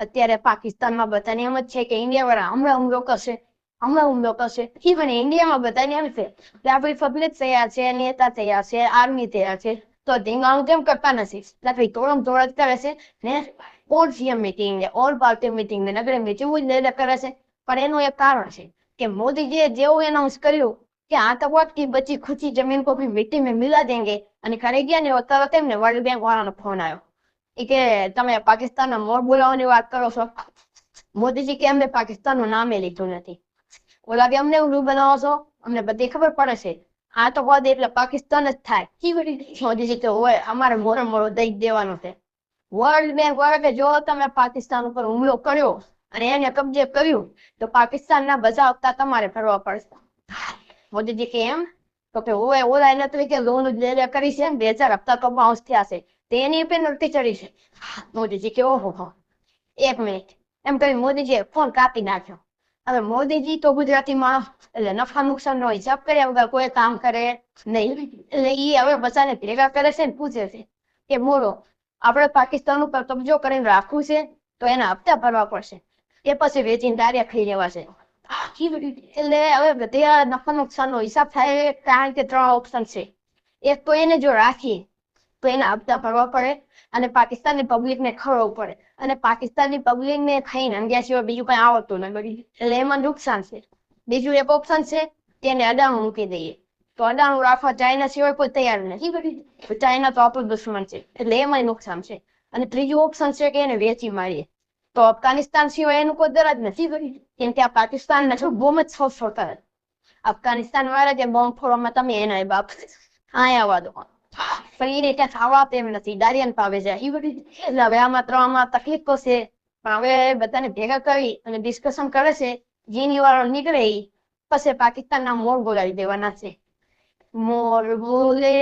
અત્યારે પાકિસ્તાનમાં બધાને એમ જ છે કે ઇન્ડિયા વાળા હમણાં હુમલો કરશે ઇવન ઇન્ડિયામાં બધાને એમ છે કે આપણી પબ્લિક તૈયાર છે, નેતા તૈયાર છે, આર્મી તૈયાર છે, તો ધીંગાણું કેમ કરતા નથી? ભાઈ તોડમ તોડ કરે છે ને ઓલ સીએમ મીટિંગ ને ઓલ પાર્ટી મીટિંગ ને નગર મીટિંગ જ કરે છે. પણ એનું એક કારણ છે કે મોદીજીએ જેવું એનાઉન્સ કર્યું કે आतंकवाद की बची खुची जमीन को भी मिट्टी में मिला देंगे અને ઘરે ગયા ને તરત એમને વર્લ્ડ બેંક વાળાનો ફોન આવ્યો કે તમે પાકિસ્તાનના મોર બોલાવવાની વાત કરો છો. મોદીજી કે અમને પાકિસ્તાનનું નામે લીધું નથી. ઓલા કે અમને ઉલ્લુ બનાવો છો, અમને બધી ખબર પડે છે આતંકવાદ એટલે પાકિસ્તાન જ થાય. મોદીજી કે હોય અમારે મોરે મોરો દઈ દેવાનો છે. વર્લ્ડ બેંક વાળા કે જો તમે પાકિસ્તાન ઉપર હુમલો કર્યો અને એને કબજે કર્યું તો પાકિસ્તાનના બચાવતા તમારે કરવા પડશે. મોદીજી કે એમ તો કે ઓય ઓલા એને તો કે લોન લે કરી છે 2000 હપ્તા તો બાઉન્સ થયા છે તેની પેનલ્ટી ચડી છે. મોદીજી કે ઓહો એક મિનિટ એમ કરી મોદીજીએ ફોન કાપી નાખ્યો. હવે મોદીજી તો ગુજરાતીમાં એટલે નફા નુકસાનનો હિસાબ કર્યા વગર કોઈ કામ કરે નહીં. એટલે એ હવે બધાને ભેગા કરે છે ને પૂછે છે કે મોરો આપણે પાકિસ્તાન ઉપર કબજો કરીને રાખવું છે તો એના હપ્તા ભરવા પડશે, એ પછી વેચીને દારિયા ખાઈ લેવા છે. એટલે હવે બધા નફા નુકસાનનો હિસાબ થાય કારણ કે 3 ઓપ્શન છે. એક તો એને જો રાખીએ તો એના હપ્તા ભરવા પડે અને પાકિસ્તાનની પબ્લિકને ખવડાવવું પડે અને પાકિસ્તાનની પબ્લિકને ખાઈને અંગ્યા સિવાય બીજું કઈ આવડતું નથી એટલે એમાં નુકસાન છે. બીજું એક ઓપ્શન છે કે એને અડાણું મૂકી દઈએ તો અડાણું રાખવા ચાઇના સિવાય કોઈ તૈયાર નથી. ચાઇના તો આપણું દુશ્મન છે એટલે એમાંય નુકસાન છે. અને ત્રીજું ઓપ્શન છે કે એને વેચી મારીએ તો અફઘાનિસ્તાન સિવાય એનું કોઈ દર જ નથી. કેમ કે આ પાકિસ્તાન બોમ્બ જ છોડતા અફઘાનિસ્તાન વાળા જે બોમ્બ ફોડવામાં તમે એના બાપ આવવા દો પણ એ રીતે ખાવા તેમ નથી દારિયાન પાવે જાય. એટલે હવે આમાં 3માં તકલીફ તો છે પણ હવે બધાને ભેગા કરી અને ડિસ્કશન કરે છે. જીની વાળો નીકળે પછી પાકિસ્તાનના મોર બોલાવી દેવાના છે. મોર બોલે